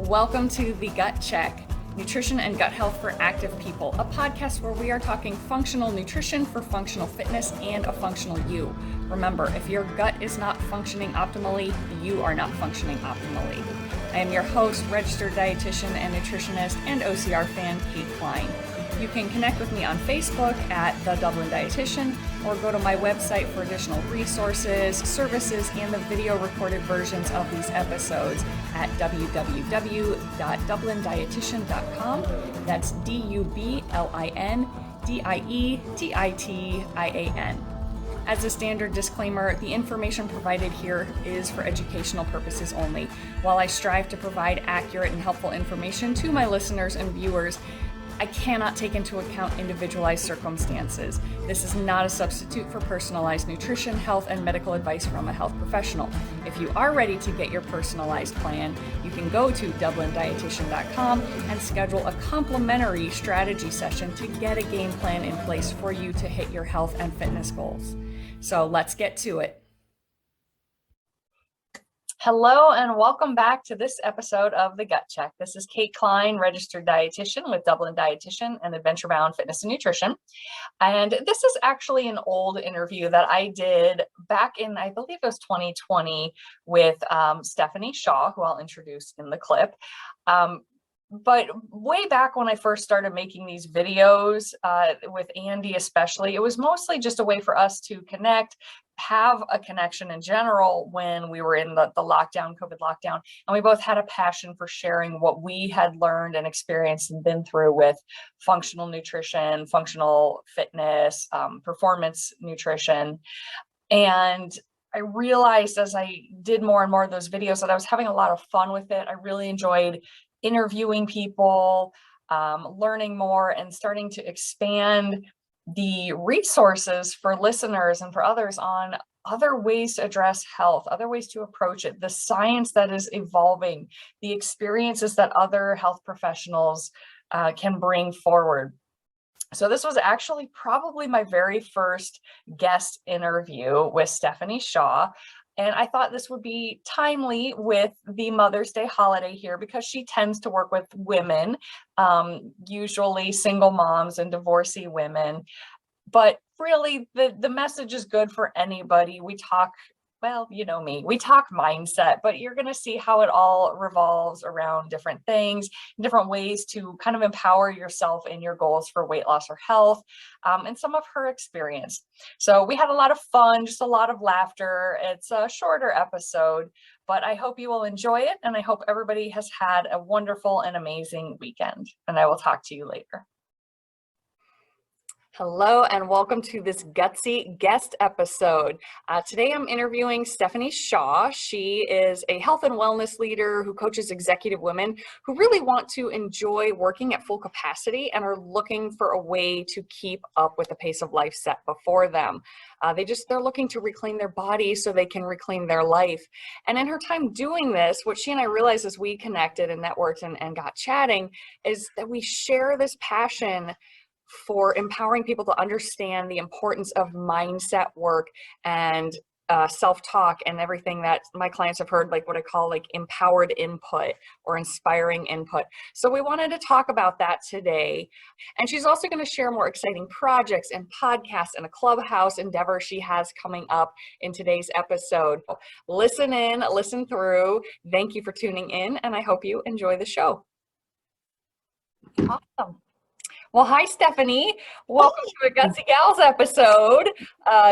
Welcome to the Gut Check, Nutrition and Gut Health for Active People, a podcast where we are talking functional nutrition for functional fitness and a functional you. Remember, if your gut is not functioning optimally, you are not functioning optimally. I am your host, registered dietitian and nutritionist, and OCR fan, Kate Klein. You can connect with me on Facebook at The Dublin Dietitian, or go to my website for additional resources, services, and the video recorded versions of these episodes at www.dublindietitian.com. That's DUBLINDIETITIAN. As a standard disclaimer, the information provided here is for educational purposes only. While I strive to provide accurate and helpful information to my listeners and viewers, I cannot take into account individualized circumstances. This is not a substitute for personalized nutrition, health, and medical advice from a health professional. If you are ready to get your personalized plan, you can go to dublindietitian.com and schedule a complimentary strategy session to get a game plan in place for you to hit your health and fitness goals. So let's get to it. Hello and welcome back to this episode of The Gut Check. This is Kate Klein, registered dietitian with Dublin Dietitian and Adventure Bound Fitness and Nutrition. And this is actually an old interview that I did back in, I believe it was 2020 with 𝘀𝗻anie Shaw, who I'll introduce in the clip. But way back when I first started making these videos with Andy especially, it was mostly just a way for us to connect, have a connection in general when we were in the lockdown, COVID lockdown. And we both had a passion for sharing what we had learned and experienced and been through with functional nutrition, functional fitness, performance nutrition. And I realized as I did more and more of those videos that I was having a lot of fun with it. I really enjoyed interviewing people, learning more, and starting to expand the resources for listeners and for others on other ways to address health, other ways to approach it, the science that is evolving, the experiences that other health professionals can bring forward. So this was actually probably my very first guest interview with 𝘀𝗻anie Shaw. And I thought this would be timely with the Mother's Day holiday here because she tends to work with women, usually single moms and divorcee women. But really, the message is good for anybody. We talk, well, you know me, we talk mindset, but you're going to see how it all revolves around different things, different ways to kind of empower yourself in your goals for weight loss or health, and some of her experience. So we had a lot of fun, just a lot of laughter. It's a shorter episode, but I hope you will enjoy it. And I hope everybody has had a wonderful and amazing weekend. And I will talk to you later. Hello and welcome to this gutsy guest episode. Today I'm interviewing 𝘀𝗻anie Shaw. She is a health and wellness leader who coaches executive women who really want to enjoy working at full capacity and are looking for a way to keep up with the pace of life set before them. They're looking to reclaim their body so they can reclaim their life. And in her time doing this, what she and I realized as we connected and networked and got chatting is that we share this passion for empowering people to understand the importance of mindset work and self-talk and everything that my clients have heard, like what I call like empowered input or inspiring input. So we wanted to talk about that today. And she's also going to share more exciting projects and podcasts and a clubhouse endeavor she has coming up in today's episode. Listen in, listen through. Thank you for tuning in, and I hope you enjoy the show. Awesome. Well, hi, 𝘀𝗻anie. Welcome to a Gutsy Gals episode,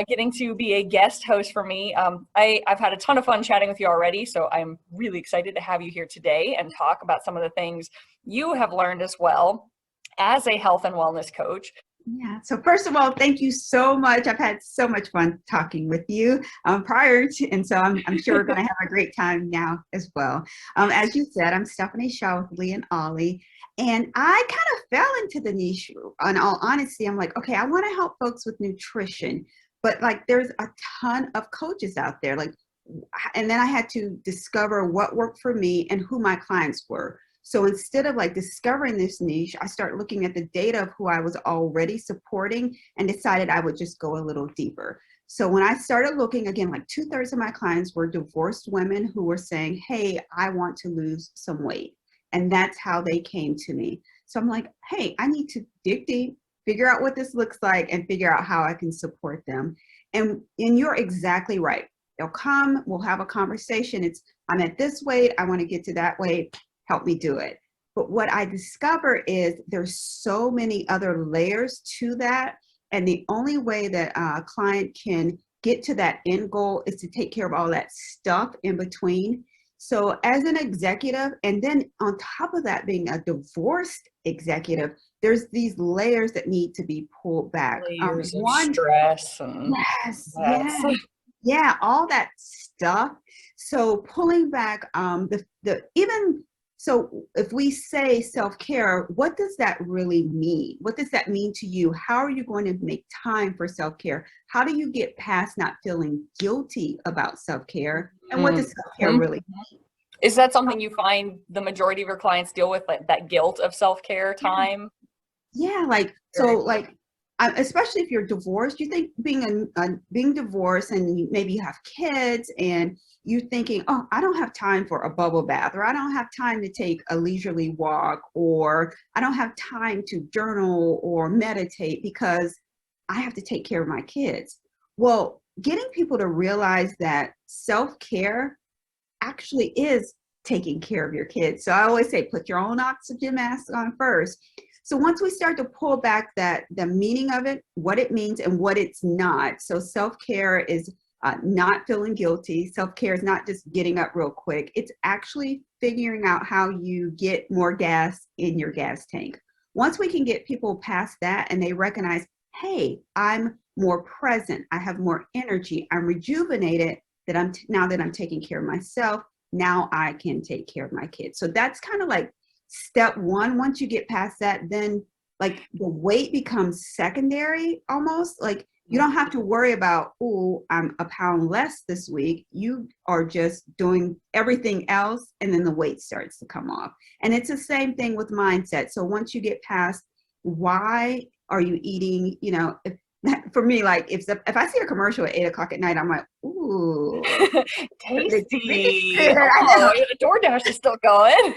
getting to be a guest host for me. I've had a ton of fun chatting with you already, so I'm really excited to have you here today and talk about some of the things you have learned as well as a health and wellness coach. Yeah, so first of all, thank you so much. I've had so much fun talking with you and so I'm sure we're going to have a great time now as well. As you said, I'm 𝘀𝗻anie Shaw with Lee and Ollie. And I kind of fell into the niche. In all honesty, I'm like, okay, I want to help folks with nutrition, but like there's a ton of coaches out there. And then I had to discover what worked for me and who my clients were. So instead of like discovering this niche, I started looking at the data of who I was already supporting and decided I would just go a little deeper. So when I started looking again, like 2/3 of my clients were divorced women who were saying, hey, I want to lose some weight. And that's how they came to me. So I'm like, hey, I need to dig deep, figure out what this looks like, and figure out how I can support them. And you're exactly right. They'll come, we'll have a conversation. I'm at this weight, I want to get to that weight, help me do it. But what I discover is there's so many other layers to that. And the only way that a client can get to that end goal is to take care of all that stuff in between. So as an executive, and then on top of that, being a divorced executive, there's these layers that need to be pulled back. Layers of stress. And yeah, all that stuff. So pulling back so if we say self-care, what does that really mean? What does that mean to you? How are you going to make time for self-care? How do you get past not feeling guilty about self-care? And what does self-care really mean? Is that something you find the majority of your clients deal with, like that guilt of self-care time? Yeah, especially if you're divorced, you think being divorced and maybe you have kids and you thinking, oh, I don't have time for a bubble bath, or I don't have time to take a leisurely walk, or I don't have time to journal or meditate because I have to take care of my kids. Well, getting people to realize that self-care actually is taking care of your kids. So I always say, put your own oxygen mask on first. So once we start to pull back the meaning of it, what it means and what it's not. So self-care is not feeling guilty. Self-care is not just getting up real quick. It's actually figuring out how you get more gas in your gas tank. Once we can get people past that and they recognize, hey, I'm more present, I have more energy, I'm rejuvenated, now that I'm taking care of myself, now I can take care of my kids. So that's kind of like step one. Once you get past that, then like the weight becomes secondary almost. Like you don't have to worry about, oh, I'm a pound less this week. You are just doing everything else, and then the weight starts to come off. And it's the same thing with mindset. So once you get past why are you eating, for me, like if I see a commercial at 8 o'clock at night, I'm like, ooh, tasty. Oh, the DoorDash is still going.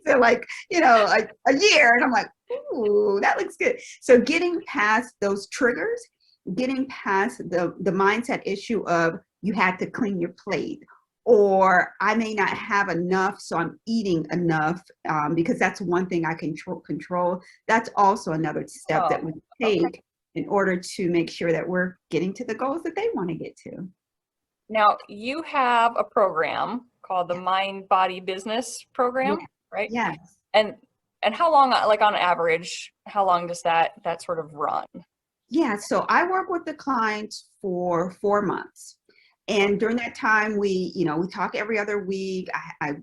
So like, a year, and I'm like, ooh, that looks good. So getting past those triggers, getting past the mindset issue of you had to clean your plate, or I may not have enough, so I'm eating enough, because that's one thing I can control. That's also another step that we take in order to make sure that we're getting to the goals that they want to get to. Now, you have a program called the Mind Body Business Program, right? Yes. And how long, like on average, how long does that sort of run? Yeah, so I work with the clients for 4 months. And during that time, we talk every other week. I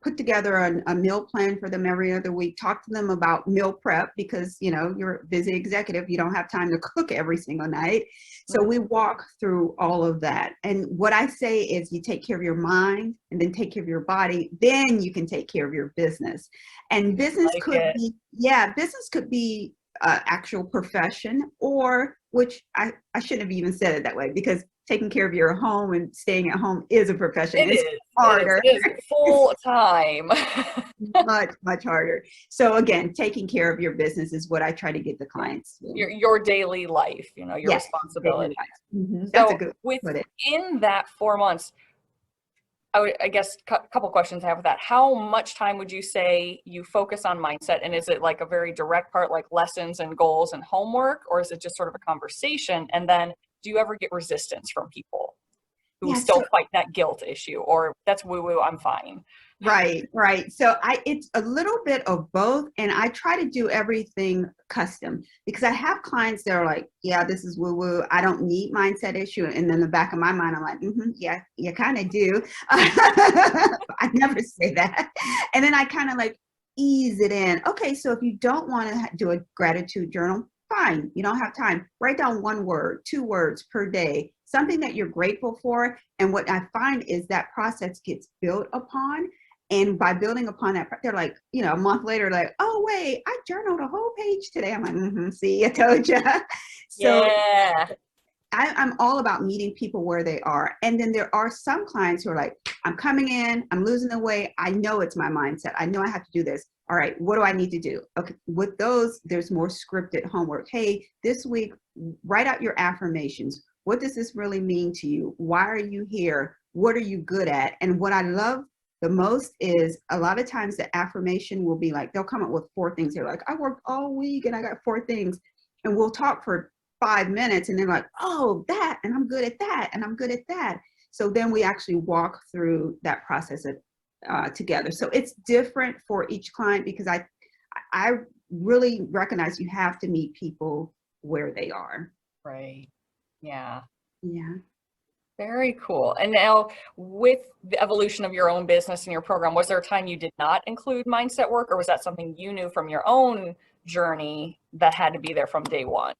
put together a meal plan for them every other week, talk to them about meal prep because, you're a busy executive. You don't have time to cook every single night. So we walk through all of that. And what I say is you take care of your mind and then take care of your body, then you can take care of your business. And business could be actual profession, or which I shouldn't have even said it that way, because taking care of your home and staying at home is a profession. It's harder. It is full time. much harder. So again, taking care of your business is what I try to get the clients to. Your daily life, your responsibility. That's a good way to put it. Within that 4 months, I guess a couple questions I have with that. How much time would you say you focus on mindset? And is it like a very direct part, like lessons and goals and homework, or is it just sort of a conversation? And then do you ever get resistance from people who still fight that guilt issue, or that's woo-woo, I'm fine? Right. So it's a little bit of both, and I try to do everything custom because I have clients that are like, yeah, this is woo-woo, I don't need mindset issue. And then in the back of my mind, I'm like, yeah, you kind of do. I never say that. And then I kind of like ease it in. Okay, so if you don't want to do a gratitude journal, fine, you don't have time. Write down 1 word, 2 words per day, something that you're grateful for. And what I find is that process gets built upon. And by building upon that, they're like, a month later, like, oh, wait, I journaled a whole page today. I'm like, see, I told you. So I'm all about meeting people where they are. And then there are some clients who are like, I'm coming in, I'm losing the weight. I know it's my mindset. I know I have to do this. All right, what do I need to do? Okay, with those, there's more scripted homework. Hey, this week, write out your affirmations. What does this really mean to you? Why are you here? What are you good at? And what I love the most is a lot of times the affirmation will be like, they'll come up with 4 things. They're like, I worked all week and I got 4 things. And we'll talk for 5 minutes and they're like, oh, that, and I'm good at that, and I'm good at that. So then we actually walk through that process together. So it's different for each client because I really recognize you have to meet people where they are. Right. Yeah. Yeah. Very cool. And now with the evolution of your own business and your program, was there a time you did not include mindset work, or was that something you knew from your own journey that had to be there from day one?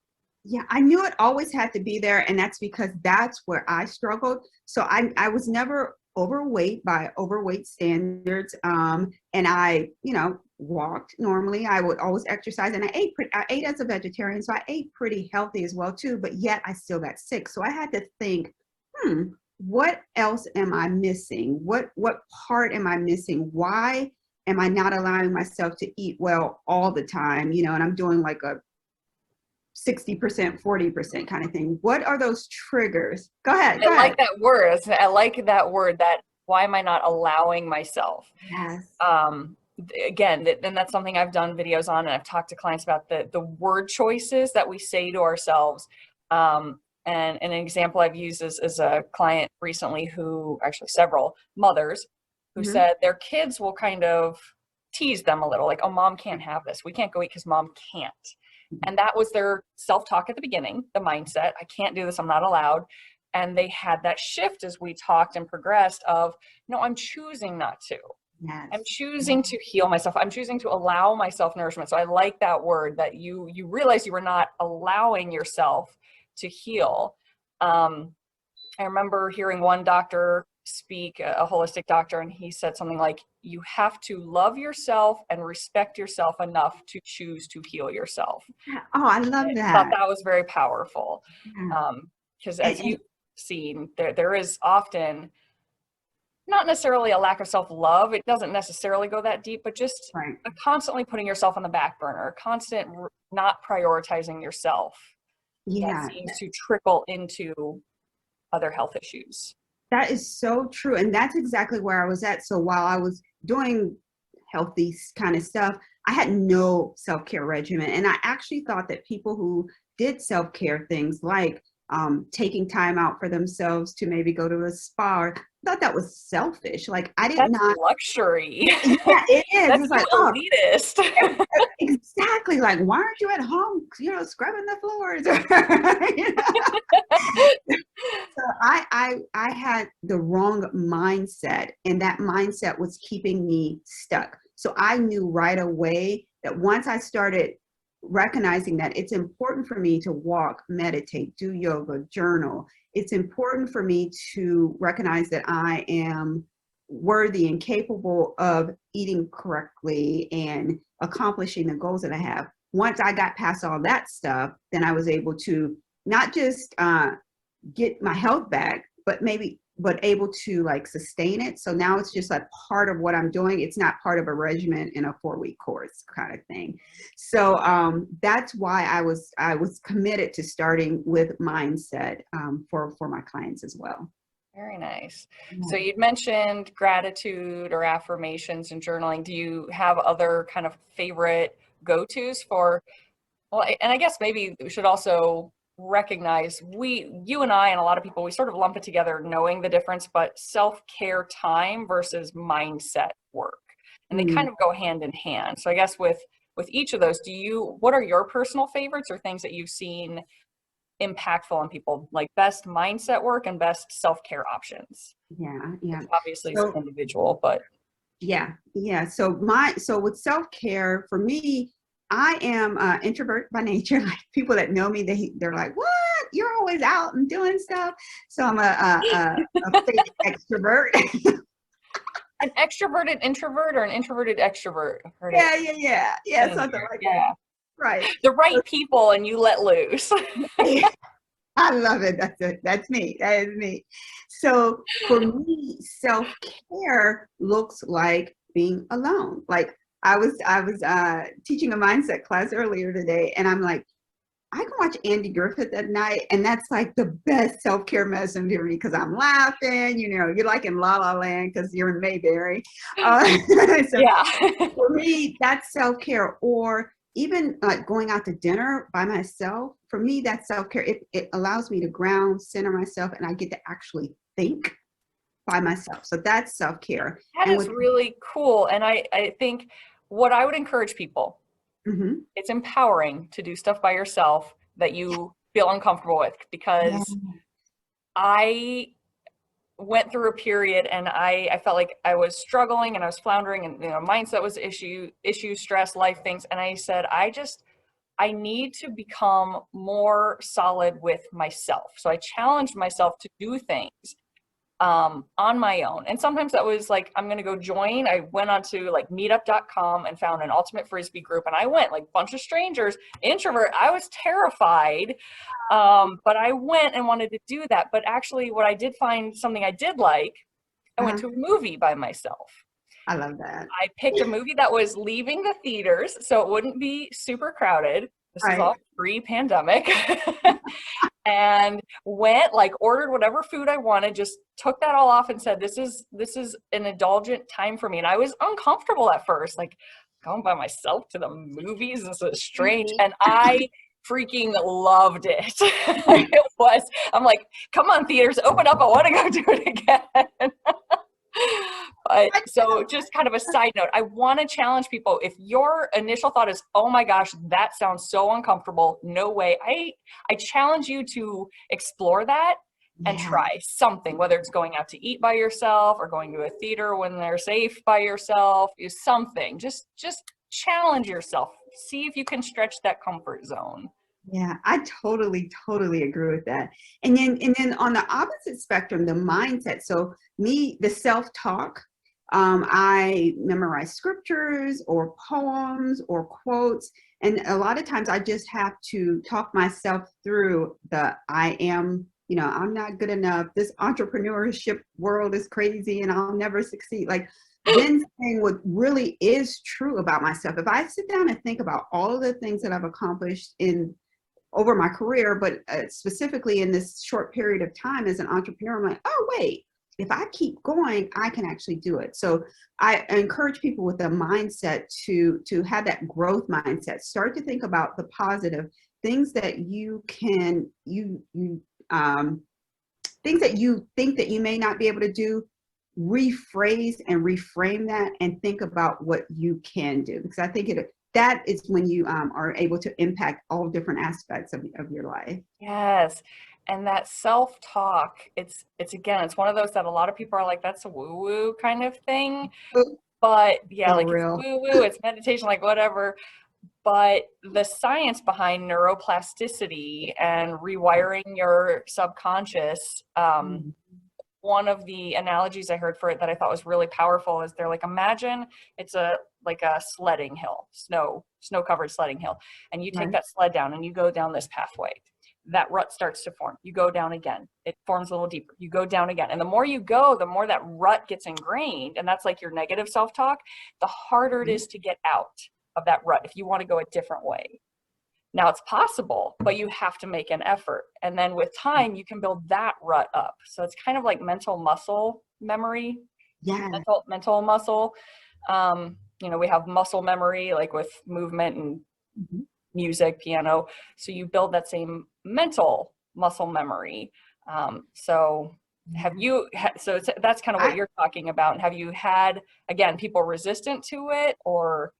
Yeah, I knew it always had to be there, and that's because that's where I struggled. So I was never overweight by overweight standards, and I, walked normally. I would always exercise, and I ate as a vegetarian, so I ate pretty healthy as well too. But yet I still got sick. So I had to think, what else am I missing? What part am I missing? Why am I not allowing myself to eat well all the time? And I'm doing like a 60%, 40% kind of thing. What are those triggers? Go ahead. I like that word. I like that word, that why am I not allowing myself? Yes. Again, and that's something I've done videos on, and I've talked to clients about the word choices that we say to ourselves. And an example I've used is a client recently who, actually several mothers, who said their kids will kind of tease them a little, like, oh, mom can't have this. We can't go eat because mom can't. And that was their self-talk at the beginning, the mindset, I can't do this, I'm not allowed. And they had that shift as we talked and progressed of, no, I'm choosing not to. Yes. I'm choosing to heal myself. I'm choosing to allow myself nourishment. So I like that word, that you realize you were not allowing yourself to heal. I remember hearing one doctor speak, a holistic doctor, and he said something like, you have to love yourself and respect yourself enough to choose to heal yourself. Oh, I love that. I thought that was very powerful. Because as you've seen, there is often not necessarily a lack of self-love. It doesn't necessarily go that deep, but just constantly putting yourself on the back burner, constant not prioritizing yourself. Yeah. That seems to trickle into other health issues. That is so true. And that's exactly where I was at. So while I was doing healthy kind of stuff, I had no self-care regimen. And I actually thought that people who did self-care things like taking time out for themselves to maybe go to a spa, or thought that was selfish. Like I did not. Luxury. Yeah, it is. That's it's like elitist. Exactly. Like, why aren't you at home, scrubbing the floors? So I had the wrong mindset, and that mindset was keeping me stuck. So I knew right away that once I started recognizing that it's important for me to walk, meditate, do yoga, journal. It's important for me to recognize that I am worthy and capable of eating correctly and accomplishing the goals that I have. Once I got past all that stuff, then I was able to not just get my health back, but able to like sustain it. So now it's just like part of what I'm doing. It's not part of a regimen in a 4-week course kind of thing. So that's why I was committed to starting with mindset for my clients as well. Very nice. Yeah. So you'd mentioned gratitude or affirmations and journaling. Do you have other kind of favorite go-tos for, well, and I guess maybe we should also recognize you and I and a lot of people, we sort of lump it together knowing the difference, but self-care time versus mindset work, and they kind of go hand in hand. So I guess with each of those, what are your personal favorites or things that you've seen impactful on people, like best mindset work and best self-care options? Yeah. Obviously it's individual, but yeah. So with self-care, for me, I am an introvert by nature. Like people that know me, they're like, "What? You're always out and doing stuff." So I'm a fake extrovert. An extroverted introvert or an introverted extrovert? Yeah, something like that. Right. The right people and you let loose. I love it. That's it. That's me. That is me. So for me, self-care looks like being alone. Like I was teaching a mindset class earlier today, and I'm like, I can watch Andy Griffith at night, and that's like the best self-care medicine to me because I'm laughing. You know, you're like in La La Land because you're in Mayberry. So Yeah. for me, that's self-care. Or even like going out to dinner by myself. For me, that's self-care. It allows me to ground, center myself, and I get to actually think by myself. So that's self-care. That And is with really cool. And I think what I would encourage people, mhm. it's empowering to do stuff by yourself that you feel uncomfortable with, Yeah. because I went through a period and I felt like I was struggling and I was floundering, and mindset was issue, stress, life things. And I said, I need to become more solid with myself. So I challenged myself to do things on my own. And sometimes that was like, I'm going to go join. I went onto like meetup.com and found an ultimate frisbee group. And I went, like, bunch of strangers, introvert. I was terrified. But I went and wanted to do that. But actually what I did find something I did like, I went Uh-huh. to a movie by myself. I love that. I picked a movie that was leaving the theaters, so it wouldn't be super crowded. This is Right. all pre-pandemic. And went, like, ordered whatever food I wanted, just took that all off and said, this is an indulgent time for me. And I was uncomfortable at first, like, going by myself to the movies, this is strange. And I freaking loved it. I'm like, come on, theaters, open up, I want to go do it again. But so just kind of a side note, I want to challenge people. If your initial thought is, oh my gosh, that sounds so uncomfortable, no way, I challenge you to explore that and Yeah. try something, whether it's going out to eat by yourself or going to a theater when they're safe by yourself, is something. Just challenge yourself. See if you can stretch that comfort zone. Yeah, I totally agree with that. And then on the opposite spectrum, the mindset. So me, the self-talk, I memorize scriptures or poems or quotes. And a lot of times I just have to talk myself through the I am, I'm not good enough. This entrepreneurship world is crazy and I'll never succeed. Like, then saying what really is true about myself. If I sit down and think about all of the things that I've accomplished over my career, but specifically in this short period of time as an entrepreneur, I'm like, oh, wait, if I keep going, I can actually do it. So I encourage people with a mindset to have that growth mindset. Start to think about the positive things that you can, things that you think that you may not be able to do. Rephrase and reframe that and think about what you can do, because I think that is when you are able to impact all different aspects of your life. Yes. And that self-talk, it's again, it's one of those that a lot of people are like, that's a woo-woo kind of thing. But yeah, So like, real. it's woo-woo, it's meditation, like, whatever. But the science behind neuroplasticity and rewiring your subconscious, one of the analogies I heard for it that I thought was really powerful is, they're like, imagine it's like a sledding hill, snow-covered sledding hill, and you take that sled down and you go down this pathway. That rut starts to form. You go down again. It forms a little deeper. You go down again. And the more you go, the more that rut gets ingrained. And that's like your negative self-talk. The harder it is to get out of that rut if you want to go a different way. Now, it's possible, but you have to make an effort. And then with time, you can build that rut up. So it's kind of like mental muscle memory. Yeah. Mental muscle. We have muscle memory, like with movement and music, piano. So you build that same mental muscle memory. So that's kind of what you're talking about. And have you had, again, people resistant to it, or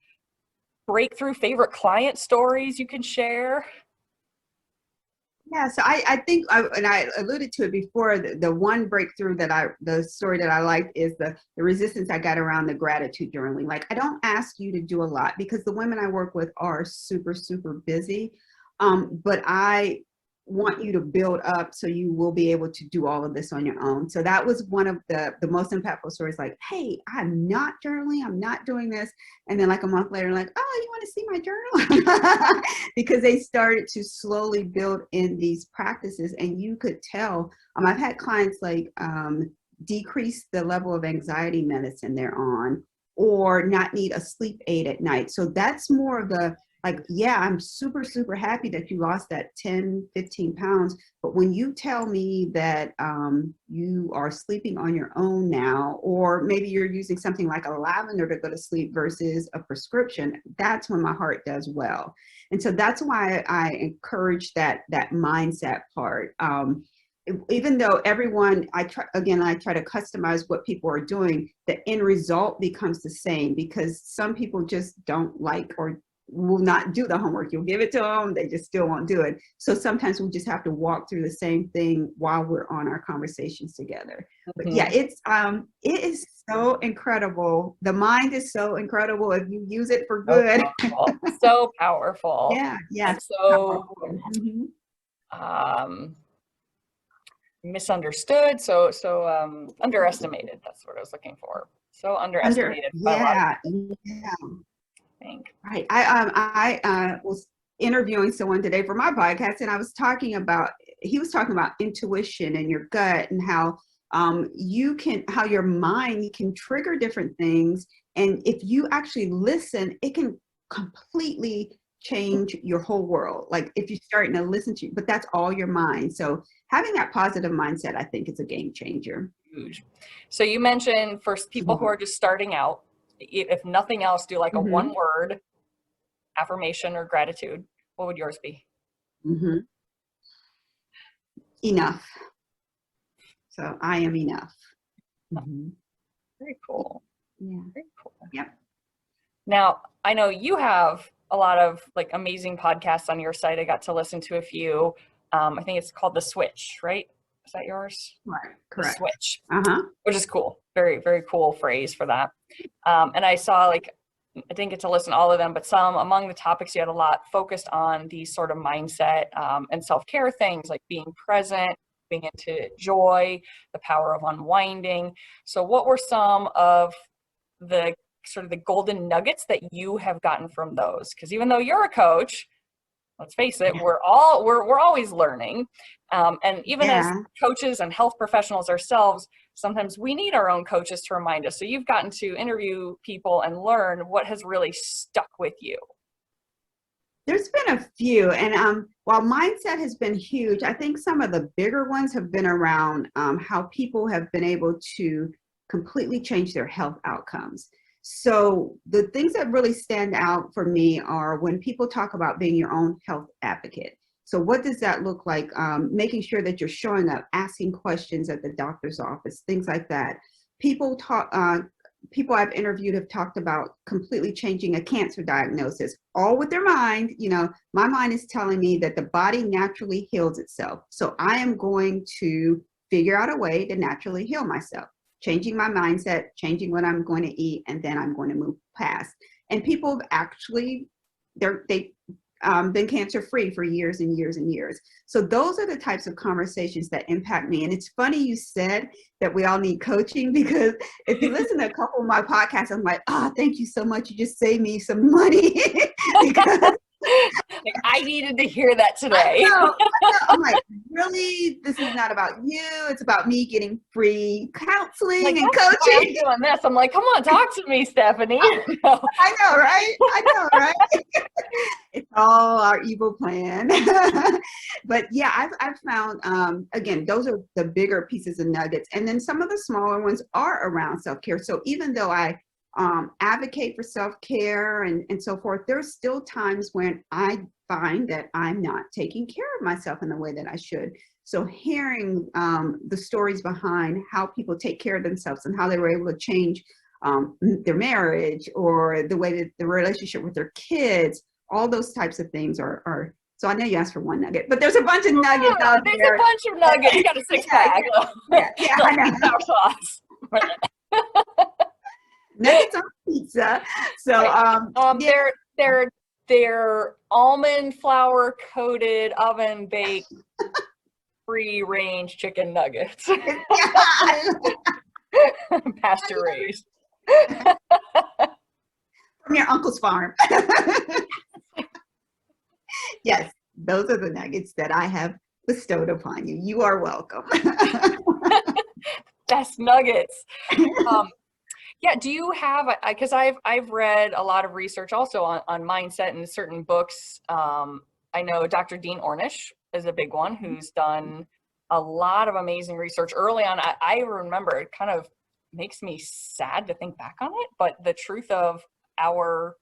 breakthrough favorite client stories you can share? Yeah, so I think, and I alluded to it before, the one breakthrough the story that I liked is the resistance I got around the gratitude journaling. Like, I don't ask you to do a lot because the women I work with are super, super busy. But I want you to build up so you will be able to do all of this on your own. So that was one of the most impactful stories, like, hey, I'm not journaling, I'm not doing this. And then like a month later, like, oh, you want to see my journal? Because they started to slowly build in these practices. And you could tell, I've had clients like decrease the level of anxiety medicine they're on, or not need a sleep aid at night. So that's more of the, like, yeah, I'm super, super happy that you lost that 10, 15 pounds. But when you tell me that you are sleeping on your own now, or maybe you're using something like a lavender to go to sleep versus a prescription, that's when my heart does well. And so that's why I encourage that mindset part. Even though everyone, I try to customize what people are doing, the end result becomes the same, because some people just don't like or will not do the homework. You'll give it to them, they just still won't do it. So sometimes we just have to walk through the same thing while we're on our conversations together. But yeah, it is so incredible. The mind is so incredible if you use it for good. So powerful. Yeah, yes. So misunderstood, so underestimated. That's what I was looking for. So underestimated by a lot of people. I think. Right. I was interviewing someone today for my podcast, and he was talking about intuition and your gut, and how how your mind can trigger different things. And if you actually listen, it can completely change your whole world. Like if you're starting to listen to you, but that's all your mind. So having that positive mindset, I think, is a game changer. Huge. So you mentioned for people who are just starting out, if nothing else, do like a one word affirmation or gratitude. What would yours be? Enough. So I am enough. Very cool. Yeah. Very cool. Yep. Now, I know you have a lot of like amazing podcasts on your site. I got to listen to a few. I think it's called The Switch, right? Is that yours? Right. Correct. The Switch. Which is cool. Very, very cool phrase for that. And I saw, like, I didn't get to listen to all of them, but some among the topics you had a lot focused on these sort of mindset and self-care things, like being present, being into joy, the power of unwinding. So what were some of the sort of the golden nuggets that you have gotten from those? Because even though you're a coach, let's face it, we're always learning. And even as coaches and health professionals ourselves, sometimes we need our own coaches to remind us. So you've gotten to interview people and learn what has really stuck with you. There's been a few, and while mindset has been huge, I think some of the bigger ones have been around how people have been able to completely change their health outcomes. So the things that really stand out for me are when people talk about being your own health advocate. So what does that look like? Making sure that you're showing up, asking questions at the doctor's office, things like that. People I've interviewed have talked about completely changing a cancer diagnosis, all with their mind. You know, my mind is telling me that the body naturally heals itself. So I am going to figure out a way to naturally heal myself, changing my mindset, changing what I'm going to eat, and then I'm going to move past. And people have actually, they've been cancer-free for years and years and years. So those are the types of conversations that impact me. And it's funny you said that we all need coaching, because if you listen to a couple of my podcasts, I'm like, thank you so much. You just saved me some money. Because I needed to hear that today. I know. I'm like, really? This is not about you. It's about me getting free counseling and coaching. I'm doing this. I'm like, come on, talk to me, Stephanie. I know, right? It's all our evil plan. But yeah, I've found, again, those are the bigger pieces of nuggets. And then some of the smaller ones are around self-care. So even though I advocate for self-care and so forth, there's still times when I find that I'm not taking care of myself in the way that I should. So hearing the stories behind how people take care of themselves and how they were able to change their marriage or the way that the relationship with their kids, all those types of things are so I know you asked for one nugget, but there's a bunch of nuggets out there. There's a bunch of nuggets. You got a six-pack. Yeah, I know. Nuggets on pizza. So they're almond flour coated oven baked free range chicken nuggets. Pasture raised. From your uncle's farm. Yes, those are the nuggets that I have bestowed upon you. You are welcome. Best nuggets. Yeah, do you have, because I've read a lot of research also on mindset and certain books. I know Dr. Dean Ornish is a big one who's done a lot of amazing research early on. I remember it kind of makes me sad to think back on it, but the truth of our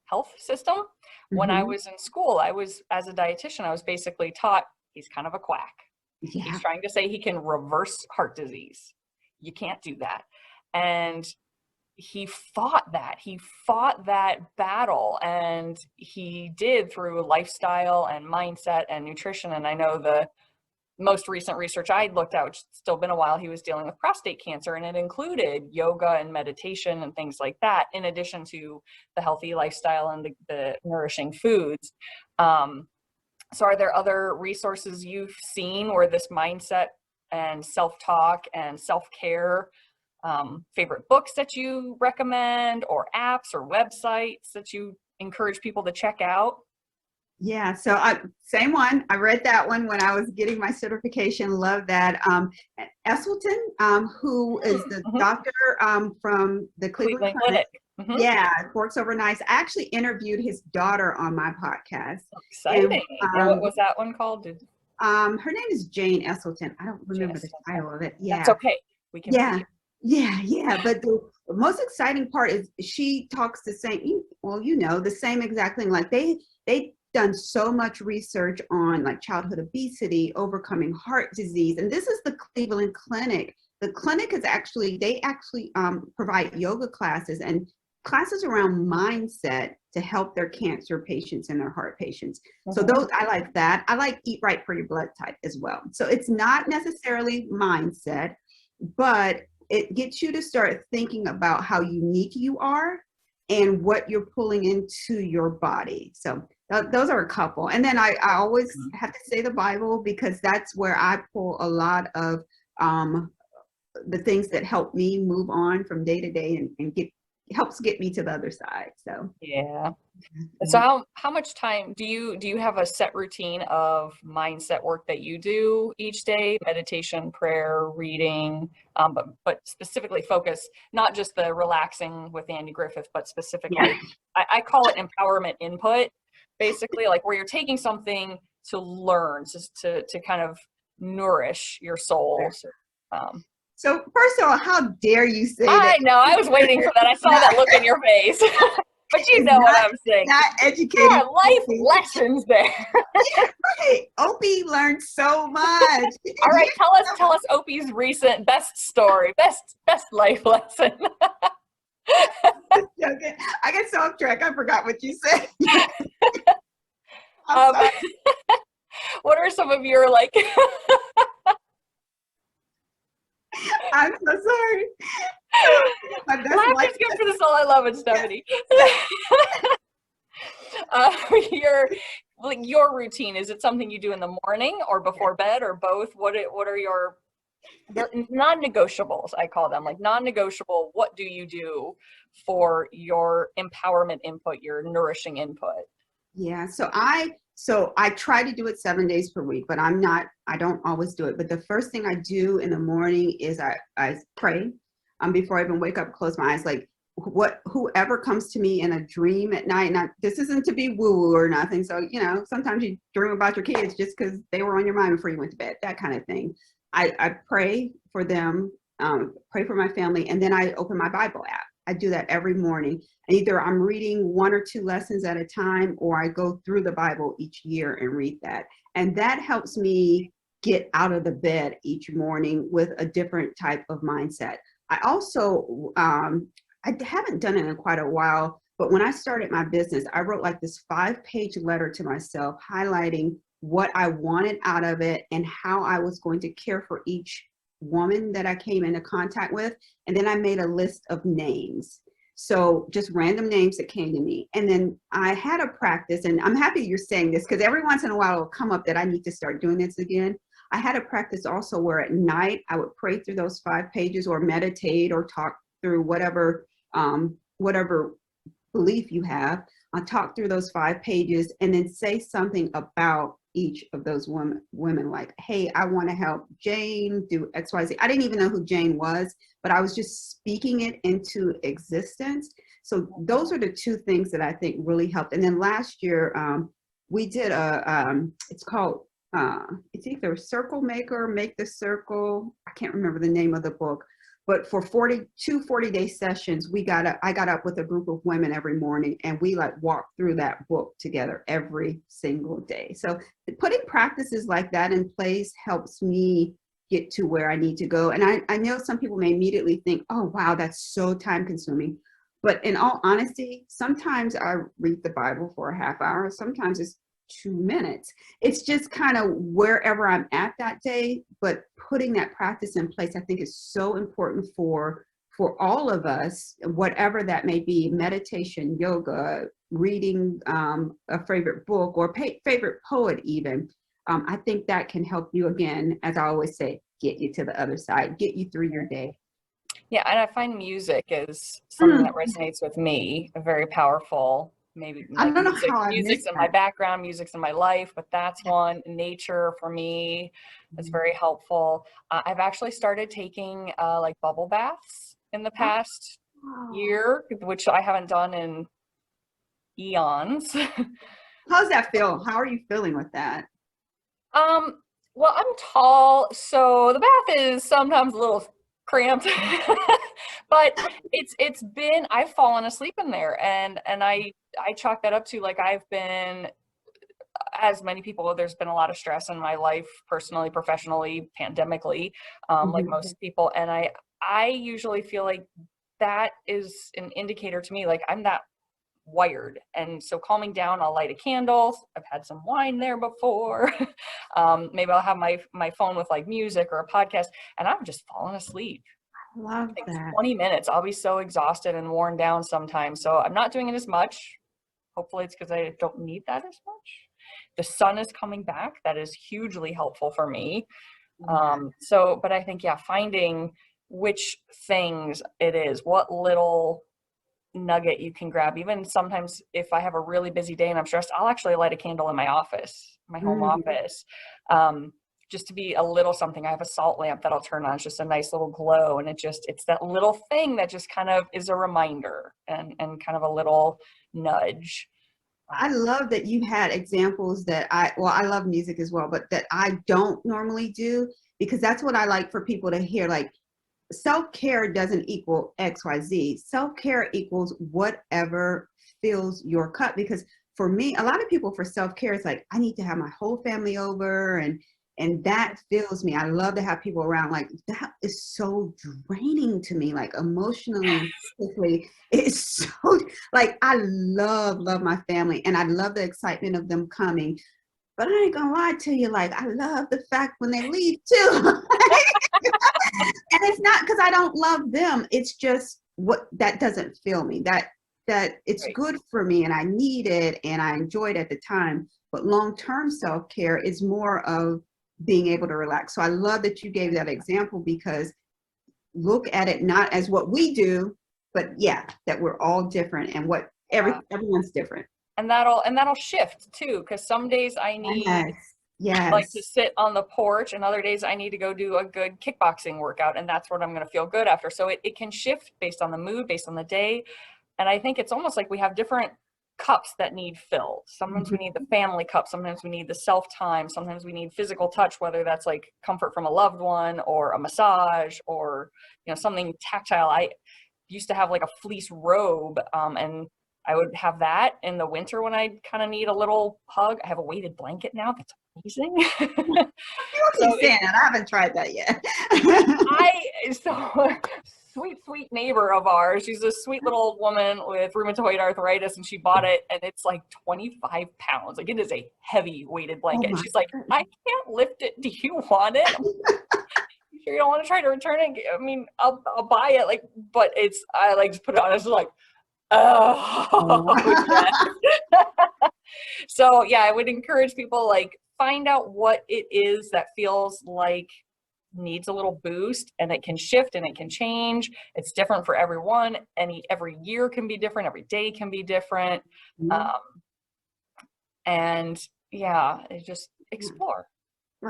health system, when I was in school, as a dietitian, I was basically taught he's kind of a quack. Yeah. He's trying to say he can reverse heart disease. You can't do that. And he fought that battle, and he did through lifestyle and mindset and nutrition. And I know the most recent research I looked at, which has still been a while, he was dealing with prostate cancer, and it included yoga and meditation and things like that, in addition to the healthy lifestyle and the nourishing foods. So are there other resources you've seen where this mindset and self-talk and self-care, favorite books that you recommend, or apps or websites that you encourage people to check out? Yeah, so same one. I read that one when I was getting my certification. Love that. Esselstyn, who is the doctor from the Cleveland Clinic. Yeah, works overnight. I actually interviewed his daughter on my podcast. Exciting. And what was that one called? Her name is Jane Esselstyn. I don't remember the title of it. Yeah. That's okay. We can. Yeah. But the most exciting part is she talks the same. Well, the same exact thing. Like they done so much research on like childhood obesity, overcoming heart disease, and this is the Cleveland Clinic. The clinic is they provide yoga classes and classes around mindset to help their cancer patients and their heart patients. So those, I like that. I like Eat Right for Your Blood Type as well. So it's not necessarily mindset, but it gets you to start thinking about how unique you are and what you're pulling into your body. So those are a couple. And then I always have to say the Bible, because that's where I pull a lot of the things that help me move on from day to day and helps get me to the other side. So yeah. So how much time do you have a set routine of mindset work that you do each day? Meditation, prayer, reading, but specifically focus, not just the relaxing with Andy Griffith, but specifically, I call it empowerment input, basically, like where you're taking something to learn, to kind of nourish your soul. So first of all, how dare you say that? I know, I was waiting for that. I saw that look in your face. But you know what I'm saying. Not educated. There are life lessons there. Right. Opie learned so much. All right, tell us Opie's recent best story, best life lesson. Okay. I get so off track. I forgot what you said. What are some of your like? I'm so sorry. Laughter's good for the soul. I love it, Stephanie. Your routine, is it something you do in the morning or before bed or both? What are your non-negotiables? I call them, like non-negotiable. What do you do for your empowerment input, your nourishing input? Yeah, so I try to do it 7 days per week, but I don't always do it. But the first thing I do in the morning is I pray before I even wake up, close my eyes, like whoever comes to me in a dream at night. And this isn't to be woo-woo or nothing. So, sometimes you dream about your kids just because they were on your mind before you went to bed, that kind of thing. I pray for them, pray for my family, and then I open my Bible app. I do that every morning. And either I'm reading 1 or 2 lessons at a time, or I go through the Bible each year and read that. And that helps me get out of the bed each morning with a different type of mindset. I also, I haven't done it in quite a while, but when I started my business, I wrote like this 5-page letter to myself highlighting what I wanted out of it and how I was going to care for each woman that I came into contact with. And then I made a list of names. So just random names that came to me. And then I had a practice, and I'm happy you're saying this because every once in a while it'll come up that I need to start doing this again. I had a practice also where at night I would pray through those 5 pages or meditate or talk through whatever belief you have. I'll talk through those 5 pages and then say something about each of those women like, hey, I want to help Jane do XYZ. I didn't even know who Jane was, but I was just speaking it into existence. So those are the 2 things that I think really helped. And then last year, we did it's called, it's either Circle Maker, Make the Circle. I can't remember the name of the book. But for 40-day sessions, I got up with a group of women every morning, and we like walked through that book together every single day. So putting practices like that in place helps me get to where I need to go. And I know some people may immediately think, oh, wow, that's so time consuming. But in all honesty, sometimes I read the Bible for a half hour. Sometimes it's 2 minutes. It's just kind of wherever I'm at that day, but putting that practice in place, I think is so important for all of us, whatever that may be, meditation, yoga, reading a favorite book or favorite poet even. I think that can help you, again, as I always say, get you to the other side, get you through your day. Yeah, and I find music is something that resonates with me, very powerful. Maybe I don't know music, how I music's missed in my that. background, music's in my life, but that's one. Nature for me is very helpful. I've actually started taking like bubble baths in the past year, which I haven't done in eons. How's that feel? How are you feeling with that? Well, I'm tall, so the bath is sometimes a little cramped, but I've fallen asleep in there, and I chalk that up to, like, I've been, as many people, there's been a lot of stress in my life, personally, professionally, pandemically, like most people, and I usually feel like that is an indicator to me, like, I'm that wired. And so calming down, I'll light a candle. I've had some wine there before. Maybe I'll have my phone with like music or a podcast, and I'm just falling asleep. I love Like that. 20 minutes. I'll be so exhausted and worn down sometimes. So I'm not doing it as much. Hopefully it's because I don't need that as much. The sun is coming back. That is hugely helpful for me. But I think, yeah, finding which things it is, what little nugget you can grab. Even sometimes if I have a really busy day and I'm stressed, I'll actually light a candle in my office, my home office, just to be a little something. I have a salt lamp that I'll turn on. It's just a nice little glow, and it's that little thing that just kind of is a reminder and kind of a little nudge. I love that you had examples that I love music as well, but that I don't normally do, because that's what I like for people to hear. Like, self-care doesn't equal XYZ. Self-care equals whatever fills your cup. Because for me, a lot of people, for self-care, it's like, I need to have my whole family over, and that fills me. I love to have people around. Like, that is so draining to me, like emotionally, physically. It's so, like, I love my family, and I love the excitement of them coming. But I ain't gonna lie to you, like, I love the fact when they leave too. And it's not because I don't love them. It's just that doesn't fill me. That it's good for me, and I need it, and I enjoy it at the time. But long-term self-care is more of being able to relax. So I love that you gave that example, because look at it not as what we do, but yeah, that we're all different, and everyone's different. And that'll shift too, because some days I need like to sit on the porch, and other days I need to go do a good kickboxing workout, and that's what I'm going to feel good after. So it can shift based on the mood, based on the day. And I think it's almost like we have different cups that need filled. Sometimes we need the family cup, sometimes we need the self time, sometimes we need physical touch, whether that's like comfort from a loved one or a massage or, something tactile. I used to have like a fleece robe, and I would have that in the winter when I kind of need a little hug. I have a weighted blanket now. That's amazing. I haven't tried that yet. Sweet neighbor of ours. She's a sweet little woman with rheumatoid arthritis, and she bought it, and it's like 25 pounds. Like, it is a heavy weighted blanket. And she's like, I can't lift it. Do you want it? You sure you don't want to try to return it? I mean, I'll buy it, like, but I like just put it on. It's like, oh, yes. So yeah, I would encourage people, like, find out what it is that feels like needs a little boost, and it can shift and it can change. It's different for everyone. Every year can be different. Every day can be different. And yeah, just explore,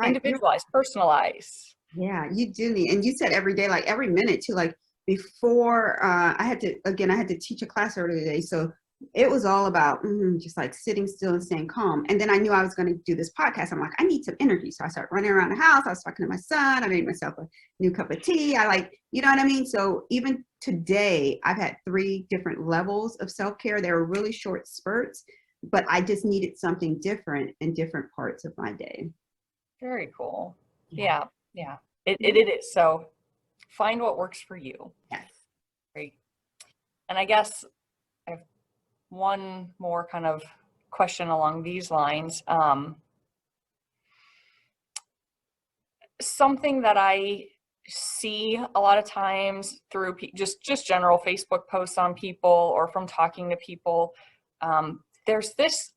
individualize, personalize. Yeah, you do need, and you said every day, like every minute too, like before I had to teach a class earlier today. So it was all about just like sitting still and staying calm. And then I knew I was going to do this podcast. I'm like, I need some energy. So I started running around the house. I was talking to my son. I made myself a new cup of tea. I like, you know what I mean? So even today, I've had 3 different levels of self-care. They were really short spurts, but I just needed something different in different parts of my day. Very cool. Yeah. It is. So find what works for you. Yes. Great. And I guess I have one more kind of question along these lines. Something that I see a lot of times through just general Facebook posts on people or from talking to people, there's this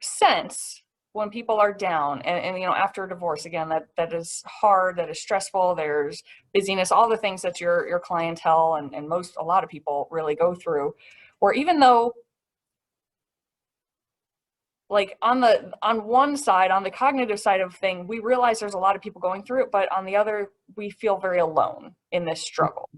sense when people are down and after a divorce, again, that is hard, that is stressful, there's busyness, all the things that your clientele and a lot of people really go through, where even though, like, on one side, on the cognitive side of thing, we realize there's a lot of people going through it, but on the other, we feel very alone in this struggle.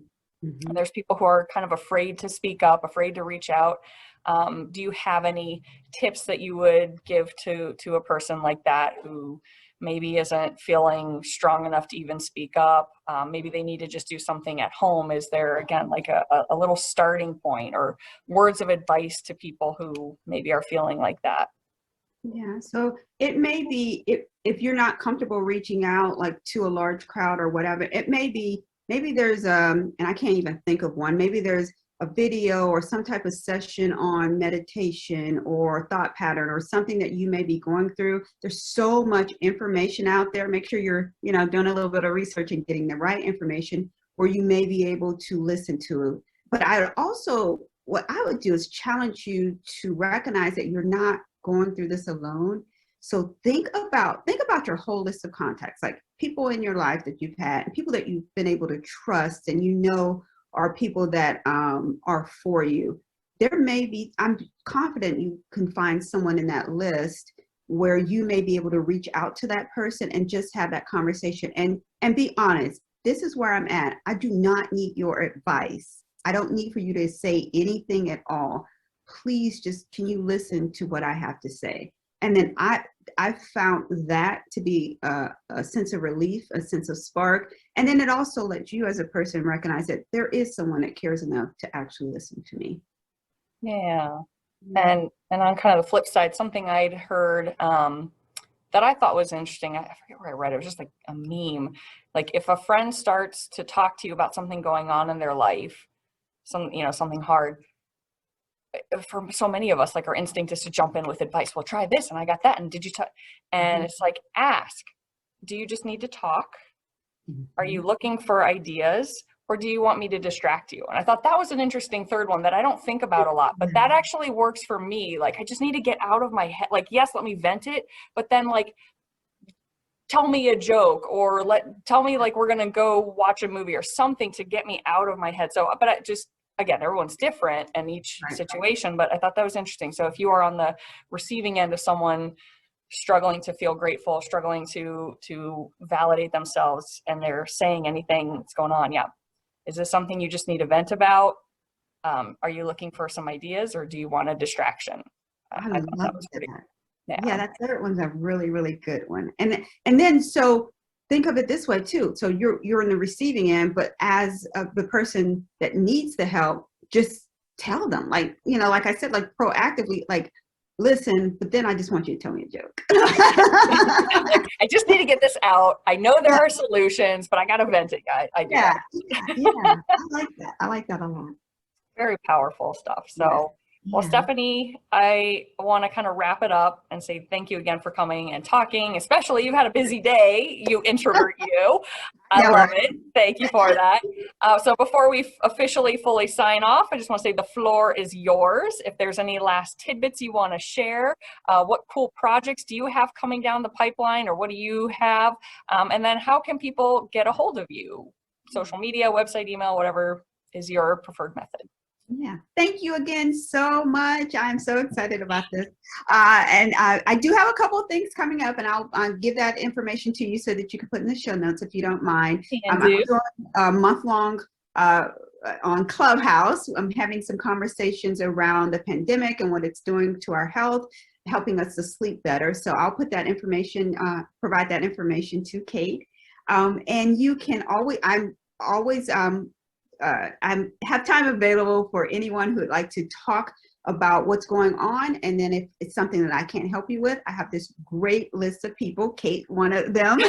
And there's people who are kind of afraid to speak up, afraid to reach out. Do you have any tips that you would give to a person like that who maybe isn't feeling strong enough to even speak up? Maybe they need to just do something at home. Is there, again, like a little starting point or words of advice to people who maybe are feeling like that? Yeah, so it may be, if you're not comfortable reaching out like to a large crowd or whatever, it may be, maybe there's and I can't even think of one, maybe there's a video or some type of session on meditation or thought pattern or something that you may be going through. There's so much information out there. Make sure you're, doing a little bit of research and getting the right information where you may be able to listen to. But what I would do is challenge you to recognize that you're not going through this alone. So think about your whole list of contacts, like people in your life that you've had, and people that you've been able to trust and are people that are for you. There may be, I'm confident you can find someone in that list where you may be able to reach out to that person and just have that conversation and be honest. This is where I'm at. I do not need your advice. I don't need for you to say anything at all. Please can you listen to what I have to say? And then I found that to be a sense of relief, a sense of spark. And then it also lets you as a person recognize that there is someone that cares enough to actually listen to me. Yeah. And on kind of the flip side, something I'd heard that I thought was interesting, I forget where I read it, was just like a meme. Like, if a friend starts to talk to you about something going on in their life, something hard, for so many of us, like, our instinct is to jump in with advice. Well, try this, and I got that, and did you and it's like, ask, do you just need to talk? Are you looking for ideas, or do you want me to distract you? And I thought that was an interesting third one that I don't think about a lot, but that actually works for me. Like, I just need to get out of my head. Like, yes, let me vent it, but then, like, tell me a joke, or tell me, like, we're gonna go watch a movie or something to get me out of my head. So, but again, everyone's different in each situation, but I thought that was interesting. So if you are on the receiving end of someone struggling to feel grateful, struggling to validate themselves, and they're saying anything that's going on, is this something you just need to vent about? Are you looking for some ideas, or do you want a distraction? I thought that was pretty good. Yeah, that third one's a really, really good one. And then so think of it this way too. So you're in the receiving end, but as the person that needs the help, just tell them, like I said, like, proactively, like, listen, but then I just want you to tell me a joke. Like, I just need to get this out. I know there are solutions, but I got to vent it, guys. I do. Yeah. I like that. I like that a lot. Very powerful stuff. So Well, Stephanie, I want to kind of wrap it up and say thank you again for coming and talking, especially you've had a busy day, you introvert you. I love it. Thank you for that. So before we officially fully sign off, I just want to say the floor is yours. If there's any last tidbits you want to share, what cool projects do you have coming down the pipeline, or what do you have? And then how can people get a hold of you? Social media, website, email, whatever is your preferred method. Yeah, thank you again so much. I'm so excited about this. And I do have a couple of things coming up, and I'll give that information to you so that you can put in the show notes if you don't mind. I'm doing a month-long on Clubhouse. I'm having some conversations around the pandemic and what it's doing to our health, helping us to sleep better. So I'll put that information, provide that information to Kate. And you can always, I have time available for anyone who would like to talk about what's going on. And then if it's something that I can't help you with, I have this great list of people, Kate, one of them,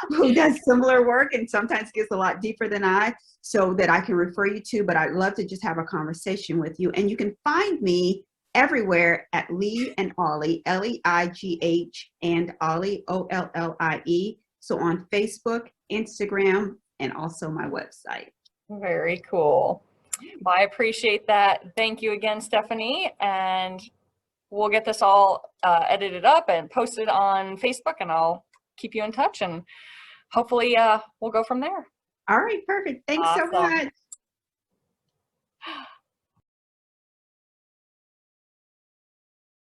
who does similar work and sometimes gets a lot deeper than I, so that I can refer you to. But I'd love to just have a conversation with you. And you can find me everywhere at Lee and Ollie, L-E-I-G-H and Ollie, O-L-L-I-E. So on Facebook, Instagram, and also my website. Very cool. Well, I appreciate that. Thank you again, Stephanie. And we'll get this all edited up and posted on Facebook, and I'll keep you in touch, and hopefully we'll go from there. All right, perfect. Thanks so much.